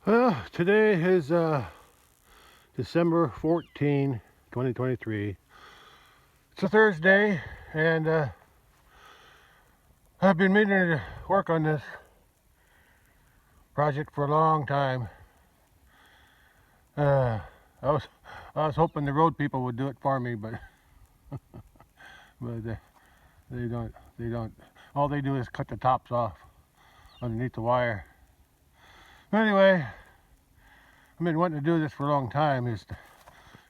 Well, today is December 14, 2023. It's a Thursday, and I've been meaning to work on this project for a long time. I was hoping the road people would do it for me, but they don't. All they do is cut the tops off underneath the wire. Anyway, I've been wanting to do this for a long time, is to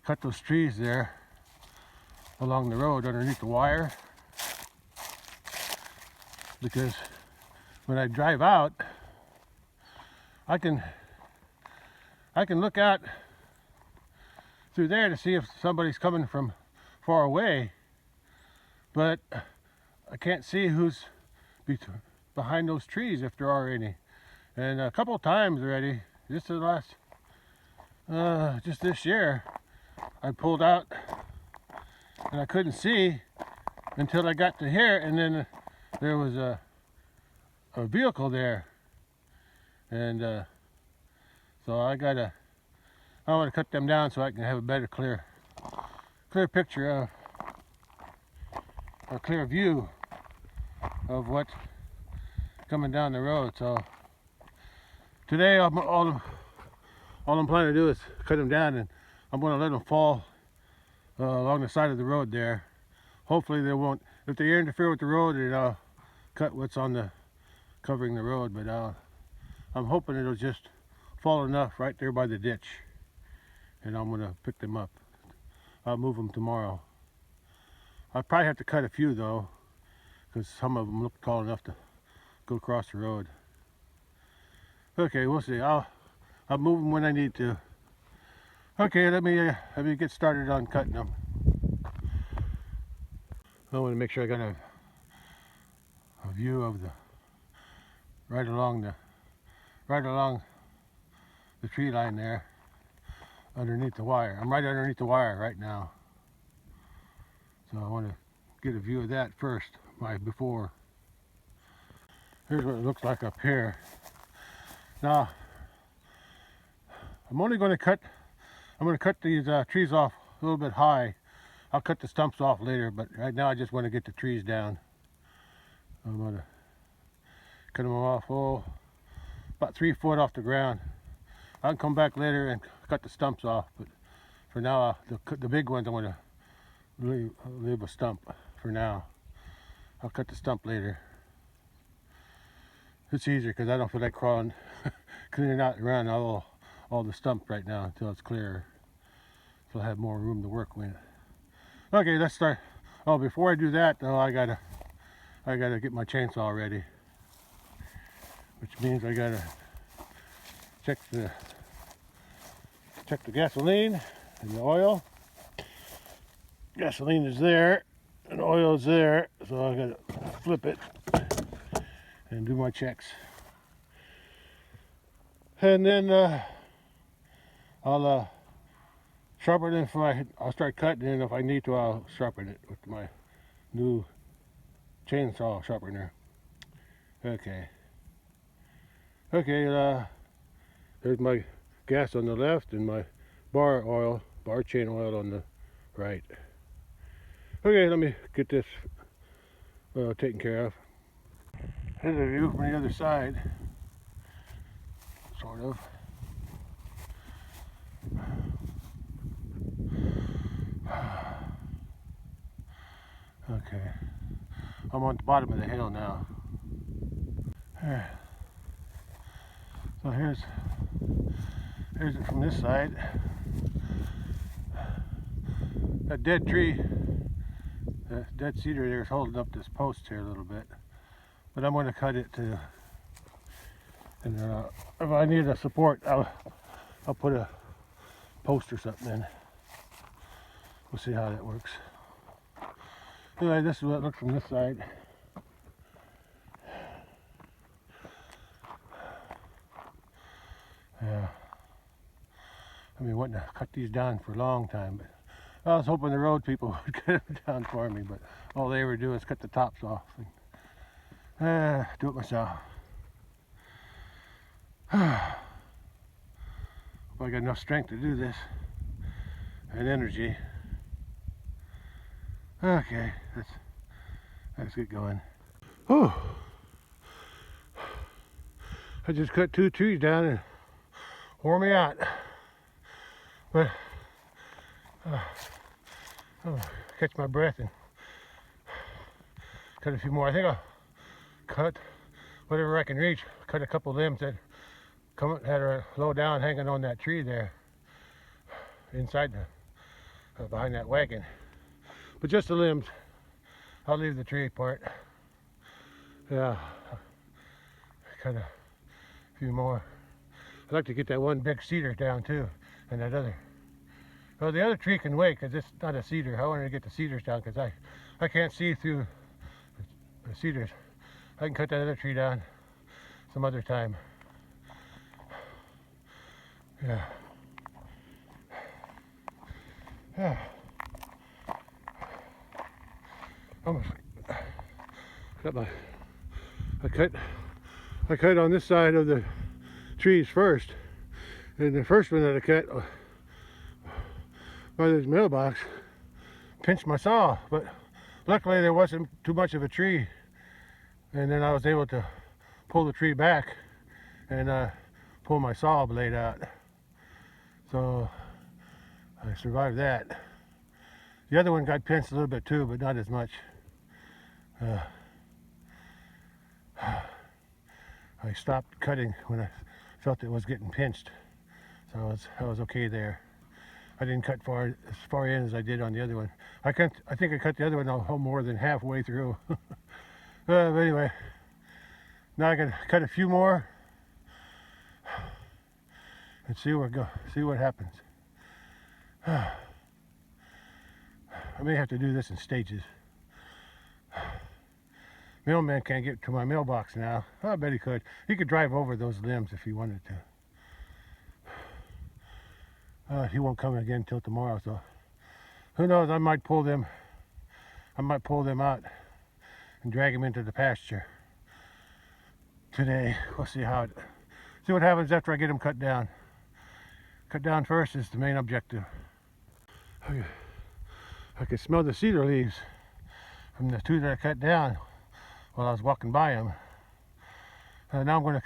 cut those trees there along the road underneath the wire, because when I drive out, I can look out through there to see if somebody's coming from far away, but I can't see who's behind those trees, if there are any. And a couple of times already, just this year, I pulled out and I couldn't see until I got to here, and then there was a vehicle there, and so I want to cut them down so I can have a better clear picture of a clear view of what's coming down the road. So today all I'm planning to do is cut them down, and I'm going to let them fall along the side of the road there. Hopefully they won't, if they interfere with the road, it'll cut what's covering the road, but I'm hoping it'll just fall enough right there by the ditch, and I'm going to pick them up. I'll move them tomorrow. I'll probably have to cut a few though, because some of them look tall enough to go across the road. Okay, we'll see. I'll move them when I need to. Okay, let me get started on cutting them. I want to make sure I got a view of the right along the tree line there, underneath the wire. I'm right underneath the wire right now, so I want to get a view of that first, before. Here's what it looks like up here. Now I'm going to cut these trees off a little bit high. I'll cut the stumps off later, but right now I just want to get the trees down. I'm going to cut them off about 3 foot off the ground. I can come back later and cut the stumps off, but for now the big ones I'm going to leave a stump for now. I'll cut the stump later. It's easier because I don't feel like clearing out around all the stump right now until it's clearer, so I'll have more room to work with. Okay, let's start. Oh, before I do that though, I gotta get my chainsaw ready, which means I gotta check the gasoline and the oil. Gasoline is there and oil is there, so I gotta flip it and do my checks, and then I'll sharpen it. I'll start cutting, and if I need to, I'll sharpen it with my new chainsaw sharpener. Okay, there's my gas on the left and my bar chain oil on the right. Okay, let me get this taken care of. Here's a view from the other side, sort of. Okay, I'm on the bottom of the hill now. So here's it from this side. That dead tree, that dead cedar there is holding up this post here a little bit, but I'm going to cut it too. And if I need a support, I'll put a post or something in. We'll see how that works. Anyway, this is what it looks from this side. Yeah, I've been wanting to cut these down for a long time, but I was hoping the road people would cut them down for me, but all they ever do is cut the tops off. Do it myself. I got enough strength to do this and energy. Okay, let's get going. Oh, I just cut 2 trees down and wore me out. But I'll catch my breath and cut a few more. I think I'll cut whatever I can reach. Cut a couple limbs that had a low down hanging on that tree there inside behind that wagon. But just the limbs. I'll leave the tree part. Yeah, cut a few more. I'd like to get that one big cedar down too, and that other. Well, the other tree can wait because it's not a cedar. I wanted to get the cedars down because I can't see through the cedars. I can cut that other tree down some other time. Yeah. Yeah. Almost got my. I cut on this side of the trees first, and the first one that I cut by this mailbox pinched my saw, but luckily there wasn't too much of a tree, and then I was able to pull the tree back and pull my saw blade out, so I survived that. The other one got pinched a little bit too, but not as much. I stopped cutting when I felt it was getting pinched, so I was okay there. I didn't cut as far in as I did on the other one. I think I cut the other one more than halfway through. But anyway, now I can cut a few more and see what happens. I may have to do this in stages. Mailman can't get to my mailbox now. Oh, I bet he could. He could drive over those limbs if he wanted to. He won't come again till tomorrow, so who knows? I might pull them out and drag them into the pasture today. We'll see what happens after I get them cut down. Cut down first is the main objective. I can smell the cedar leaves from the 2 that I cut down while I was walking by them. Now I'm going to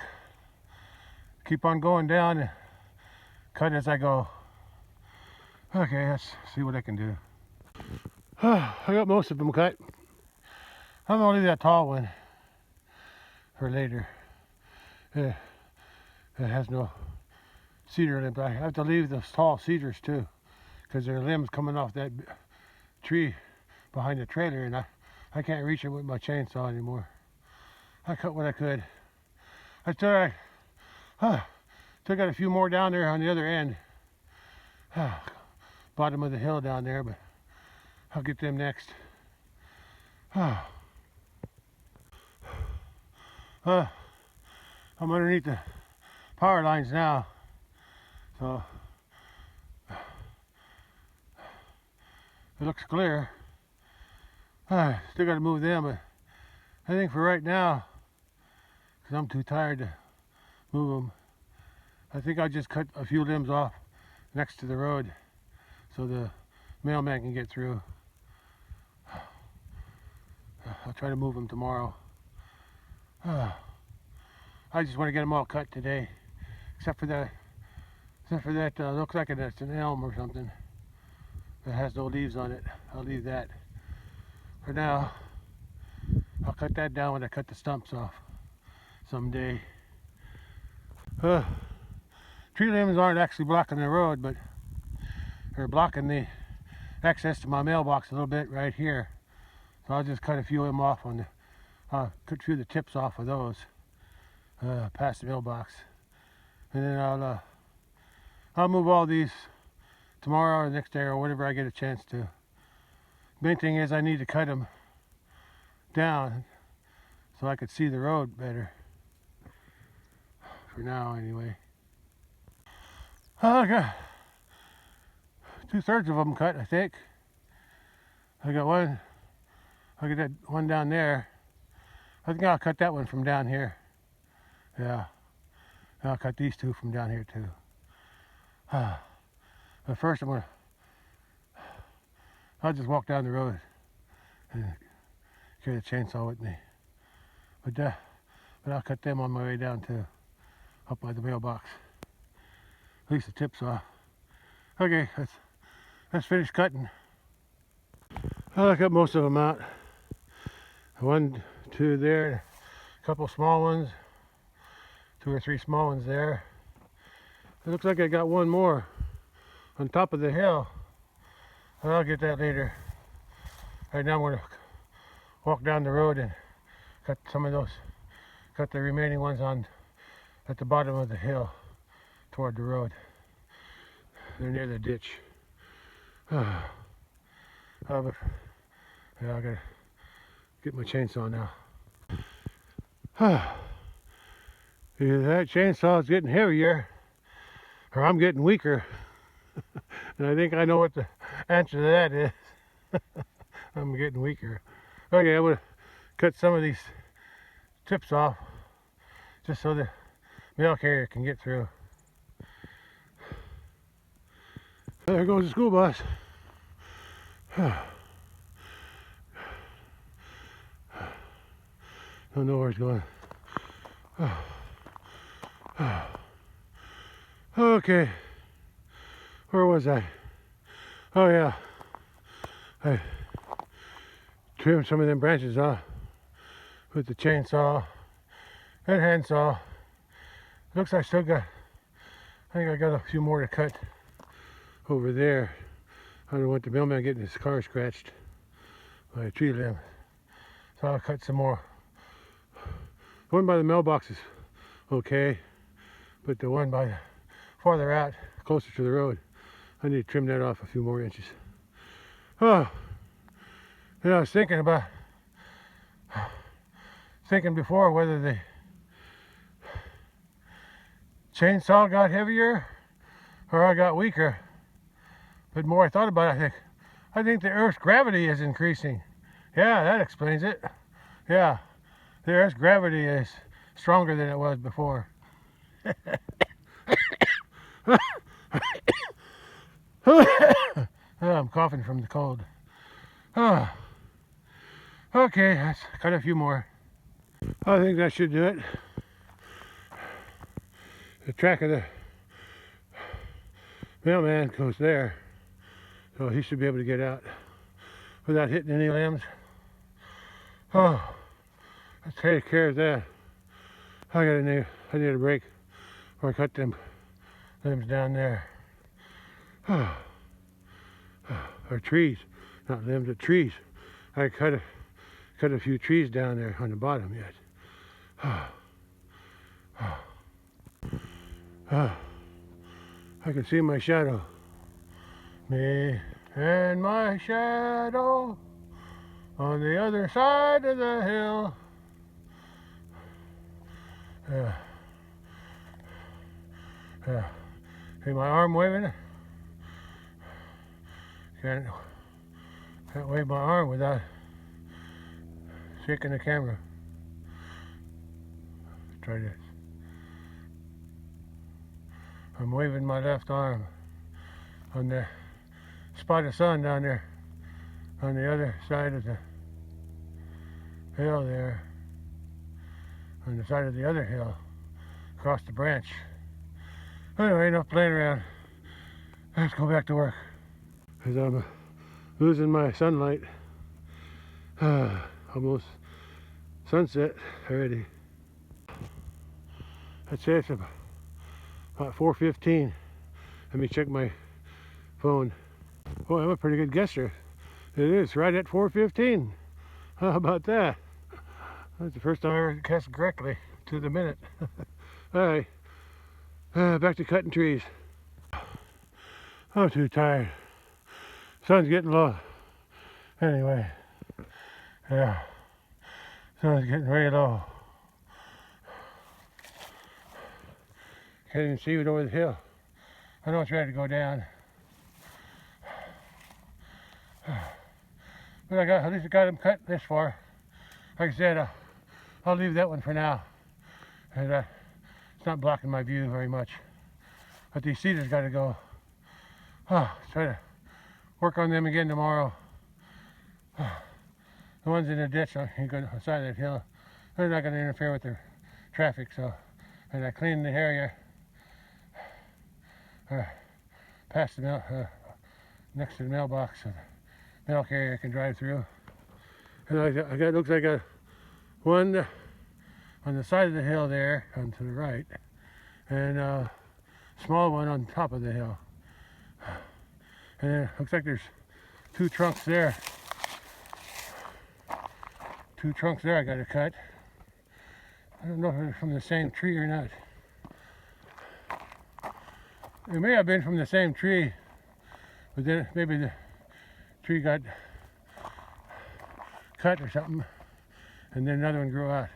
keep on going down and cut as I go. Okay, let's see what I can do. I got most of them cut. I'm going to leave that tall one for later. It has no cedar in it, but I have to leave those tall cedars too, because there are limbs coming off that tree behind the trailer, and I can't reach it with my chainsaw anymore. I cut what I could. I still got a few more down there on the other end. Bottom of the hill down there, but I'll get them next. I'm underneath the power lines now, so it looks clear. Still got to move them, but I think for right now, because I'm too tired to move them, I think I'll just cut a few limbs off next to the road so the mailman can get through. I'll try to move them tomorrow. I just want to get them all cut today, except for that looks like it's an elm or something that has no leaves on it. I'll leave that for now. I'll cut that down when I cut the stumps off someday. Tree limbs aren't actually blocking the road, but they're blocking the access to my mailbox a little bit right here. So I'll just cut a few of them off cut a few of the tips off of those past the mailbox, and then I'll move all these tomorrow or the next day or whenever I get a chance to. Main thing is I need to cut them down so I could see the road better. For now, anyway. I got 2/3 of them cut, I think. I got that one down there. I think I'll cut that one from down here. Yeah. I'll cut these 2 from down here too. But first I'll just walk down the road and carry the chainsaw with me. But I'll cut them on my way down to up by the mailbox. At least the tips off. Okay, let's finish cutting. I cut most of them out. 1, 2 there, a couple small ones, 2 or 3 small ones there. It looks like I got one more on top of the hill. I'll get that later. Right now I'm going to walk down the road and cut some of those, cut the remaining ones on at the bottom of the hill toward the road. They're near the ditch. But, yeah, I gotta get my chainsaw now. Either that chainsaw is getting heavier or I'm getting weaker. And I think I know what the answer to that is. I'm getting weaker. Okay, I'm gonna cut some of these tips off just so the mail carrier can get through. There goes the school bus. Don't know where it's going. Okay, where was I? Oh yeah, I trimmed some of them branches off with the chainsaw and handsaw. Looks like I think I got a few more to cut over there. I don't want the mailman getting his car scratched by a tree limb, so I'll cut some more. The one by the mailbox is okay, but the one by farther out, closer to the road, I need to trim that off a few more inches. Oh, and I was thinking before whether the chainsaw got heavier or I got weaker. But the more I thought about it, I think the Earth's gravity is increasing. Yeah, that explains it. Yeah, the Earth's gravity is stronger than it was before. I'm coughing from the cold. Okay, let's cut a few more. I think that should do it. The track of the mailman goes there, so he should be able to get out without hitting any limbs. Oh, let's take care of that. I need a break before I cut them limbs down there. Or trees, not limbs, but trees. I cut a few trees down there on the bottom yet. I can see my shadow. Me and my shadow on the other side of the hill. See my arm waving? Can't wave my arm without shaking the camera. Let's try this. I'm waving my left arm on the spot of sun down there on the other side of the hill there, on the side of the other hill, across the branch. Anyway, enough playing around. Let's go back to work, because I'm losing my sunlight. Almost sunset already. I'd say it's about 4:15. Let me check my phone. Oh, I'm a pretty good guesser. It is right at 4:15. How about that? That's the first time I ever guessed correctly to the minute. All right, back to cutting trees. I'm too tired. Sun's getting low. Anyway, yeah, sun's getting very low. Can't even see it over the hill. I know it's ready to go down. But at least I got them cut this far. Like I said, I'll leave that one for now. And it's not blocking my view very much. But these cedars got to go. Try to work on them again tomorrow. The ones in the ditch on the side of that hill, they're not going to interfere with the traffic. So, and I cleaned the area past the mail, next to the mailbox, and mail carrier can drive through. And I got looks like a one on the side of the hill there, on to the right, and a small one on top of the hill. And it looks like there's two trunks there. Two trunks there I got to cut. I don't know if they're from the same tree or not. It may have been from the same tree, but then maybe the tree got cut or something, and then another one grew out.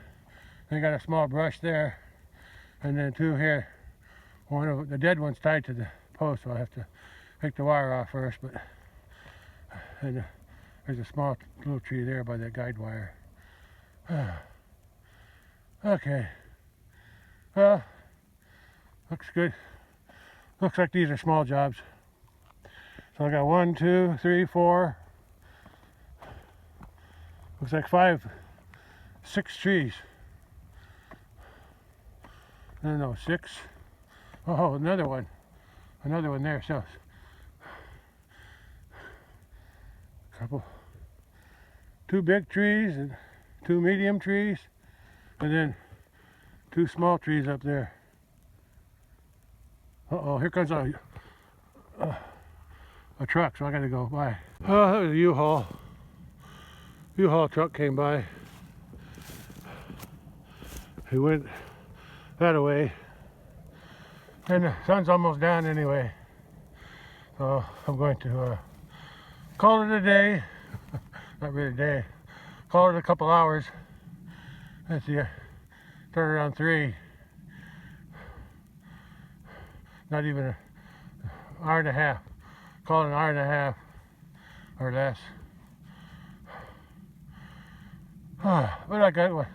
They got a small brush there, and then two here. One of the dead one's tied to the post, so I have to take the wire off first. But and there's a small little tree there by that guide wire. Okay. Well, looks good. Looks like these are small jobs. So I got 1, 2, 3, 4. Looks like 5, 6 trees. No, 6. Oh, another one. Another one there. So, couple. 2 big trees and 2 medium trees, and then 2 small trees up there. Uh-oh, here comes a truck, so I gotta go by. Oh, that was a U-Haul. U-Haul truck came by. He went that way, and the sun's almost down anyway. So I'm going to call it a day. Not really a day. Call it a couple hours. Let's see, turn around 3. Not even an hour and a half. Call it an hour and a half or less. But I got, at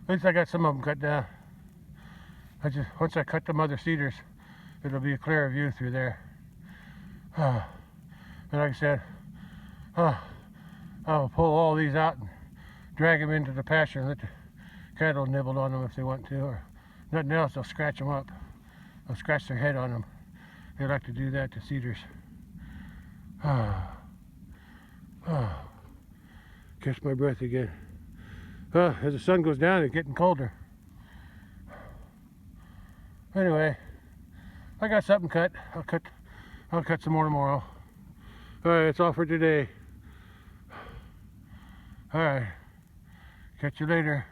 least I got some of them cut down. Once I cut the other cedars, it'll be a clearer view through there. But like I said, I'll pull all these out and drag them into the pasture and let the cattle nibble on them if they want to, or nothing else. They'll scratch them up. They'll scratch their head on them. They like to do that to cedars. Catch my breath again. As the sun goes down, it's getting colder. Anyway, I got something cut. I'll cut some more tomorrow. All right, that's all for today. All right, catch you later.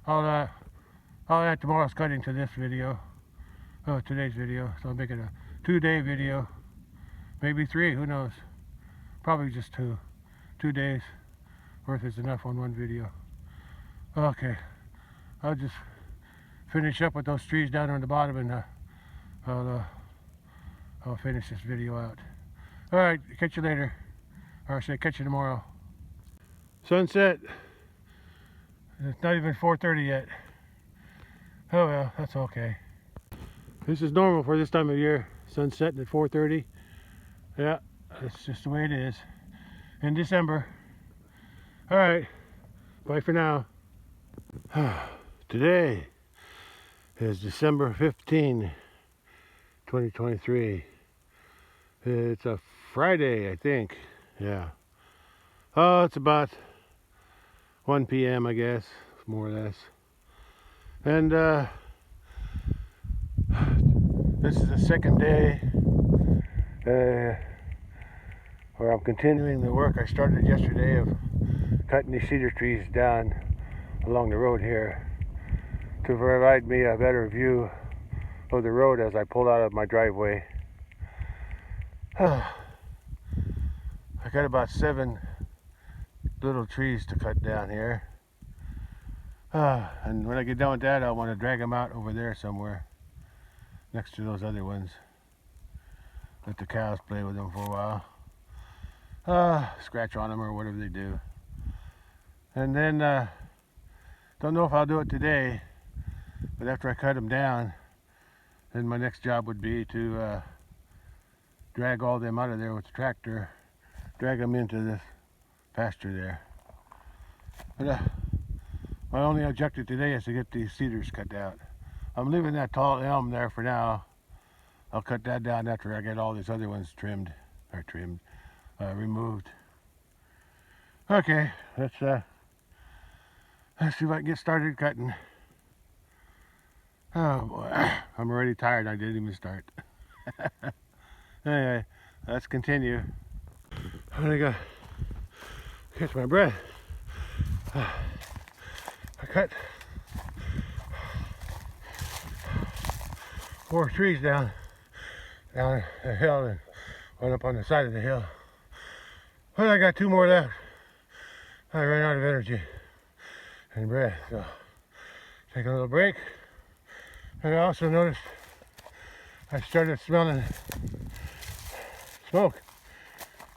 I'll add tomorrow's cutting to this video. Today's video. So I'll make it a 2-day video. Maybe 3, who knows. Probably just 2. 2 days worth is enough on one video. Okay, I'll just finish up with those trees down on the bottom, and I'll finish this video out. All right, catch you later. Or I say catch you tomorrow. Sunset. It's not even 4:30 yet. Oh well, that's okay. This is normal for this time of year. Sun setting at 4:30. Yeah, that's just the way it is in December. All right, bye for now. Today is December 15, 2023. It's a Friday, I think. Yeah. Oh, it's about 1 p.m. I guess, more or less. And this is the second day where I'm continuing the work I started yesterday of cutting these cedar trees down along the road here to provide me a better view of the road as I pull out of my driveway. I got about 7 little trees to cut down here. And when I get done with that, I want to drag them out over there somewhere next to those other ones. Let the cows play with them for a while. Scratch on them or whatever they do. And then, don't know if I'll do it today, but after I cut them down, then my next job would be to drag all them out of there with the tractor, drag them into this pasture there. But my only objective today is to get these cedars cut out. I'm leaving that tall elm there for now. I'll cut that down after I get all these other ones removed. Okay, let's see if I can get started cutting. Oh boy, I'm already tired. I didn't even start. Anyway, let's continue. I'm gonna go catch my breath. I cut 4 trees down the hill and one up on the side of the hill. But I got 2 more left. I ran out of energy and breath, so take a little break. And I also noticed I started smelling smoke.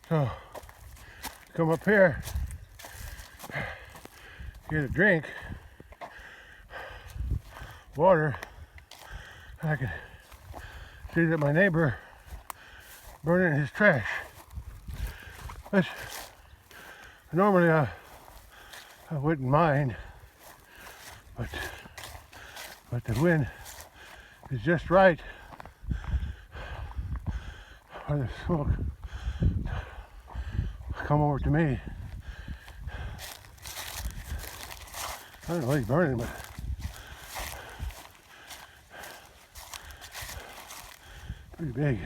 So come up here, get a drink, water, and I can see that my neighbor burning his trash. Which normally I wouldn't mind, but the wind is just right for the smoke come over to me. I don't know what he's burning, but pretty big.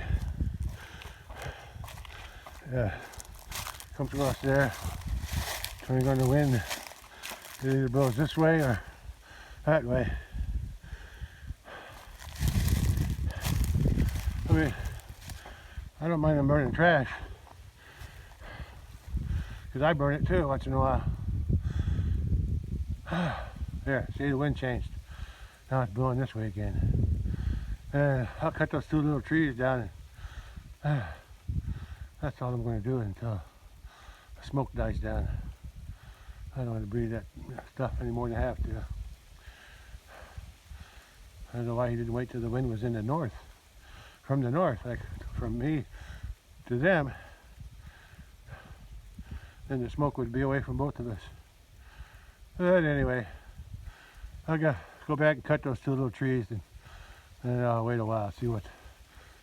Yeah, comes across there, turning on the wind. It either blows this way or that way. I mean, I don't mind them burning trash, because I burn it too once in a while. There, see, the wind changed. Now it's blowing this way again. And I'll cut those 2 little trees down. And, that's all I'm going to do until the smoke dies down. I don't want to breathe that stuff any more than I have to. I don't know why he didn't wait till the wind was in the north. From the north, like from me to them. Then the smoke would be away from both of us. But anyway, I'll go back and cut those 2 little trees, and then I'll wait a while, see what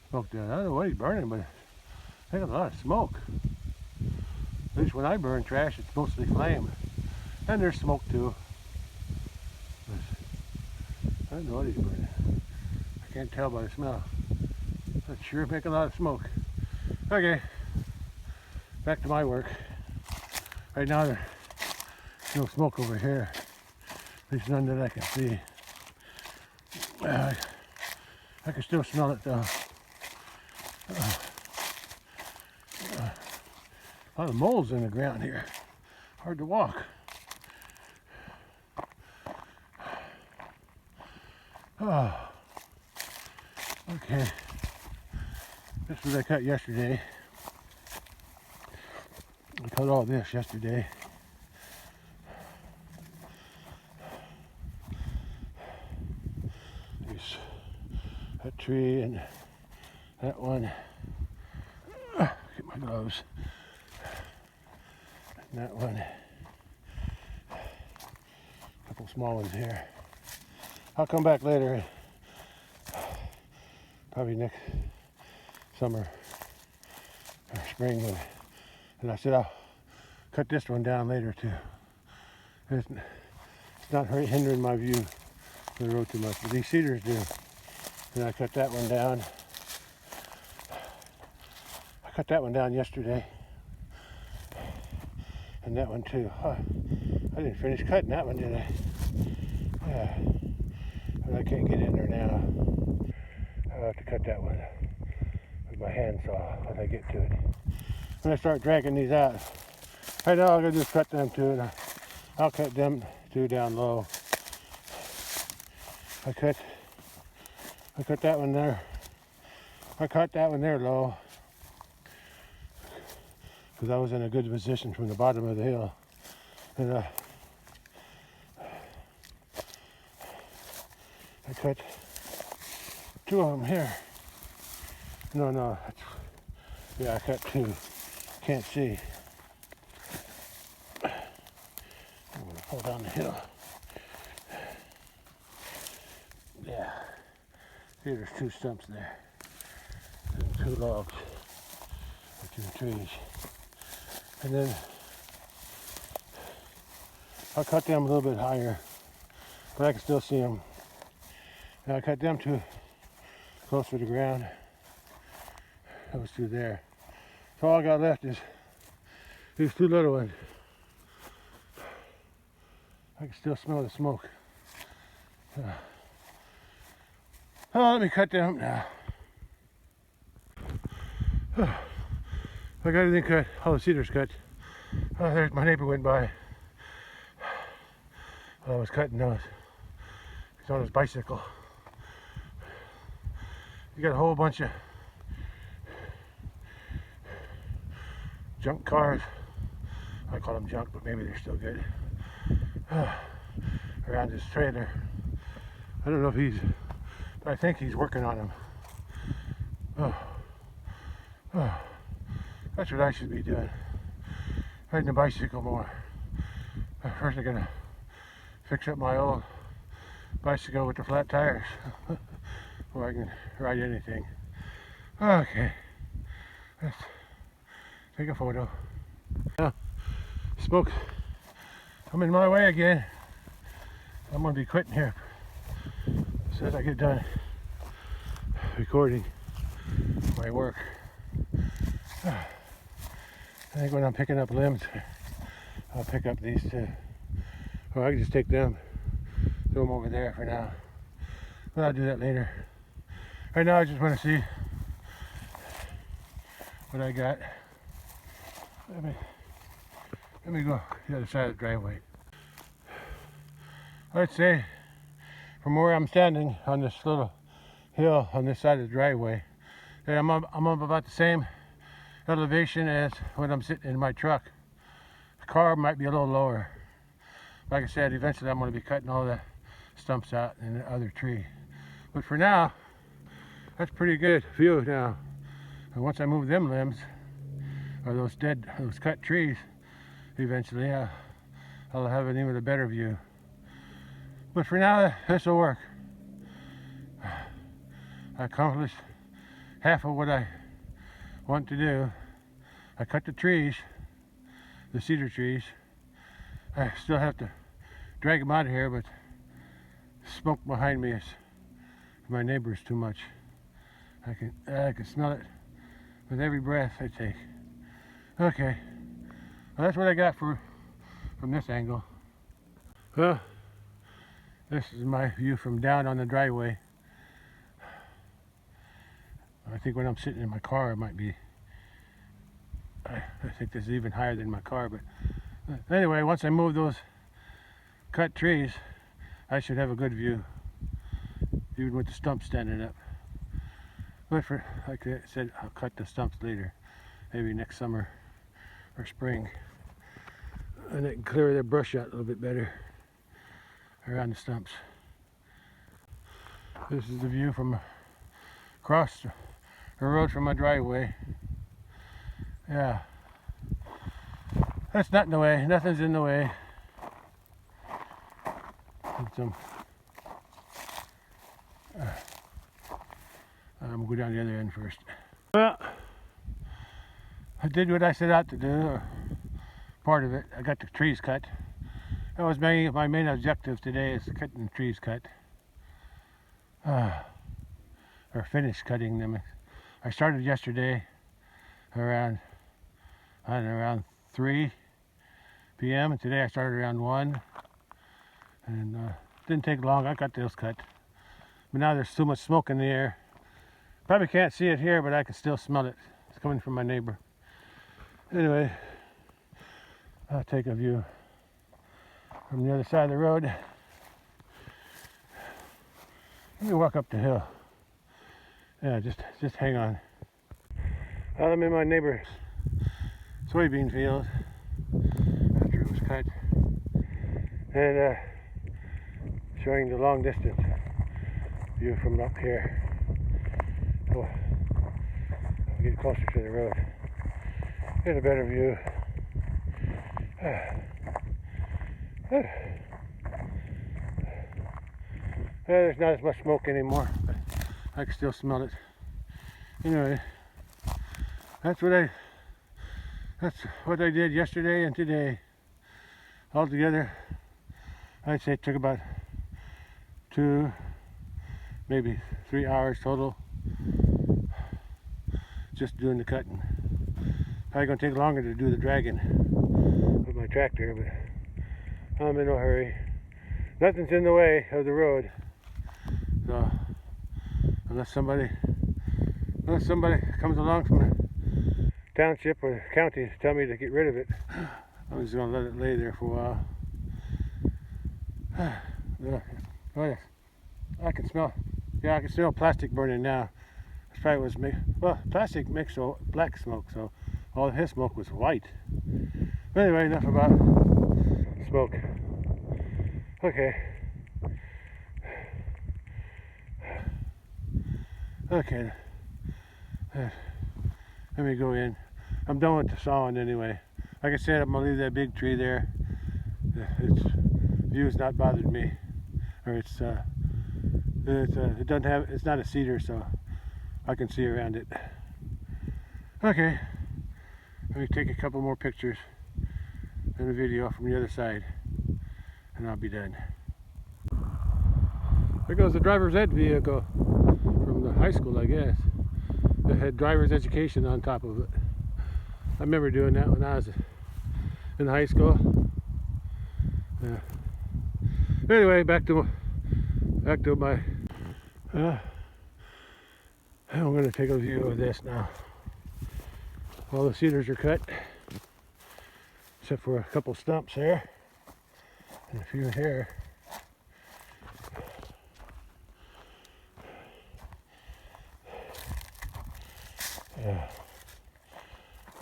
smoke does. I don't know what he's burning, but I got a lot of smoke. At least when I burn trash, it's mostly flame. And there's smoke too. But I don't know what he's burning. I can't tell by the smell. But sure make a lot of smoke. Okay, back to my work. Right now there's no smoke over here. At least none that I can see. I can still smell it though. A lot of moles in the ground here. Hard to walk. Oh, okay. This was I cut yesterday. I cut all this yesterday. That tree and that one. Get my gloves. And that one. A couple small ones here. I'll come back later. Probably next summer or spring. And I said I'll cut this one down later too. It's not hindering my view of the road too much, but these cedars do. And I cut that one down. I cut that one down yesterday. And that one too. Huh. I didn't finish cutting that one, did I? Yeah. But I can't get in there now. I'll have to cut that one with my handsaw when I get to it. When I start dragging these out, right now I'm going to just cut them two, and I'll cut them two down low. I cut that one there. I cut that one there low because I was in a good position from the bottom of the hill. And I two of them here. No, yeah, I cut two. Can't see. I'm gonna pull down the hill. Yeah. See, there's two stumps there. And two logs. Or two trees. And then I cut them a little bit higher, but I can still see them. And I cut them too close to the ground. Those two there. So all I got left is these two little ones. I can still smell the smoke. Oh, let me cut them now. I got everything cut. All the cedars cut. Oh, there's my neighbor went by. I was cutting those. He's on his bicycle. You got a whole bunch of junk cars. I call them junk, but maybe they're still good. Around this trailer. I don't know if he's, but I think he's working on them. That's what I should be doing. Riding a bicycle more. First I'm gonna fix up my old bicycle with the flat tires before I can ride anything. Okay, let's take a photo. Now, smoke coming my way again. I'm gonna be quitting here as soon as I get done recording my work. I think when I'm picking up limbs, I'll pick up these two. Or I can just take them, throw them over there for now. But I'll do that later. Right now I just want to see what I got. Let me go to the other side of the driveway. Let's say from where I'm standing on this little hill on this side of the driveway, that I'm up about the same elevation as when I'm sitting in my truck. The car might be a little lower. Like I said, eventually I'm going to be cutting all the stumps out in the other tree. But for now, that's pretty good view now. And once I move them limbs, or those cut trees, eventually I'll have an even better view. But for now, this will work. I accomplished half of what I want to do. I cut the trees, the cedar trees. I still have to drag them out of here, but smoke behind me is my neighbor's too much. I can smell it with every breath I take. Okay, well, that's what I got from this angle. Well, this is my view from down on the driveway. I think when I'm sitting in my car, it might be, I think this is even higher than my car, but anyway, once I move those cut trees, I should have a good view, even with the stumps standing up. But for, like I said, I'll cut the stumps later, maybe next summer or spring, and it can clear the brush out a little bit better around the stumps. This is the view from across the road from my driveway. Yeah, that's not in the way. Nothing's in the way. I'm gonna go down the other end first. Well, I did what I set out to do, or part of it. I got the trees cut. That was my main objective today, is getting the trees cut. Or finish cutting them. I started yesterday around 3 p.m. and today I started around 1. And didn't take long. I got those cut. But now there's too much smoke in the air. Probably can't see it here, but I can still smell it. It's coming from my neighbor. Anyway, I'll take a view from the other side of the road. Let me walk up the hill. Yeah, just hang on. I'm in my neighbor's soybean field after it was cut, and showing the long distance view from up here. go get closer to the road, get a better view. There's not as much smoke anymore, but I can still smell it. Anyway, that's what I did yesterday and today. Altogether, I'd say it took about 2, maybe 3 hours total, just doing the cutting. Probably gonna take longer to do the dragging with my tractor, but I'm in no hurry. Nothing's in the way of the road, so unless somebody comes along from the township or the county to tell me to get rid of it, I'm just gonna let it lay there for a while. Oh yeah, I can smell. Yeah, I can smell plastic burning now. That's probably was well, plastic makes black smoke, so all his smoke was white. But anyway, enough about smoke. Okay. Okay. Let me go in. I'm done with the sawing anyway. Like I said, I'm gonna leave that big tree there. Its view's not bothered me, or it doesn't have. It's not a cedar, so I can see around it. Okay. Let me take a couple more pictures and a video from the other side, and I'll be done. There goes the driver's ed vehicle from the high school, I guess. It had driver's education on top of it. I remember doing that when I was in high school. Yeah. Anyway, back to my. I'm going to take a view of this now. All the cedars are cut, except for a couple stumps there, and a few here. Yeah.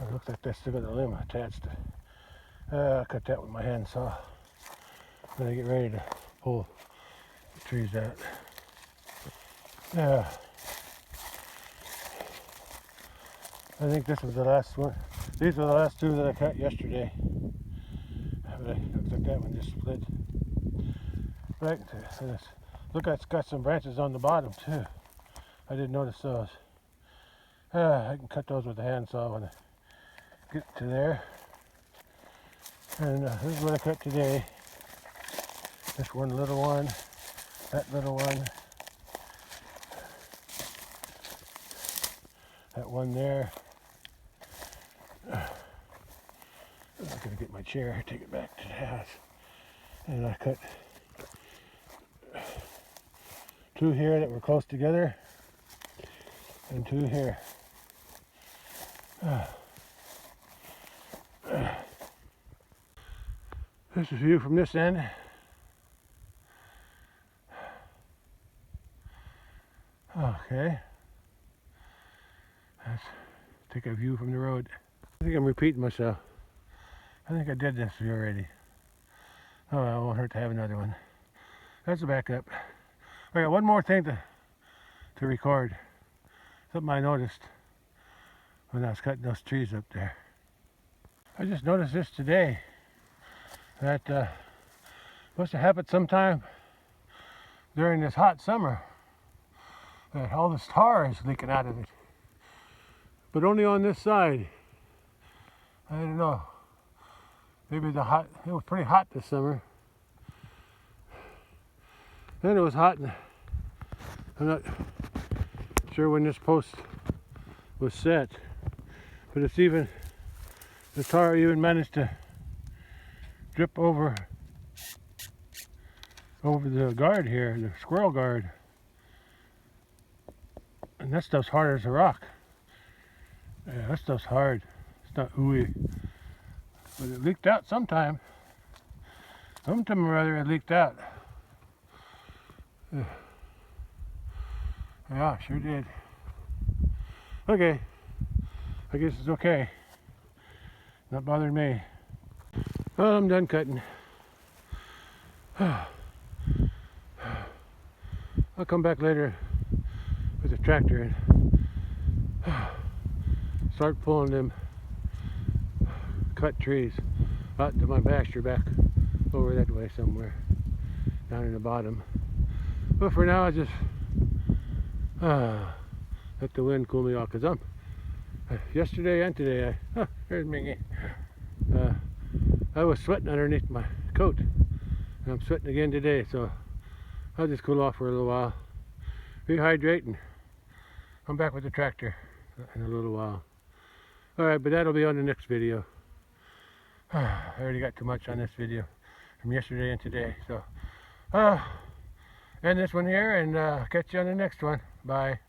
It looks like that's still got a limb attached. I cut that with my handsaw when I get ready to pull the trees out. Yeah. I think this was the last one. These were the last 2 that I cut yesterday. But it looks like that one just split. Right. Look, it's got some branches on the bottom too. I didn't notice those. I can cut those with a handsaw when I get to there. And this is what I cut today. This one little one, that little one, that one there. I'm gonna get my chair, take it back to the house. And I cut 2 here that were close together, and 2 here. This is a view from this end. Okay. Let's take a view from the road. I think I'm repeating myself. I think I did this view already. Oh, well, it won't hurt to have another one. That's a backup. I got one more thing to record. Something I noticed when I was cutting those trees up there. I just noticed this today. That supposed to happen sometime during this hot summer. That all this tar is leaking out of it. But only on this side. I don't know. Maybe it was pretty hot this summer. Then it was hot, and I'm not sure when this post was set. But it's even, the tar even managed to drip over the guard here, the squirrel guard. And that stuff's hard as a rock. Yeah, that stuff's hard. It's not ooey. But it leaked out sometime. Sometime or other it leaked out. Yeah, sure did. Okay. I guess it's okay. Not bothering me. Well, I'm done cutting. I'll come back later with the tractor and start pulling them cut trees out into my pasture back over that way somewhere down in the bottom. But for now I just let the wind cool me off, because I'm yesterday and today there's Mingy. I was sweating underneath my coat, and I'm sweating again today, so I'll just cool off for a little while, rehydrate, and I'm back with the tractor in a little while. Alright, but that'll be on the next video. I already got too much on this video from yesterday and today, so end this one here and catch you on the next one. Bye.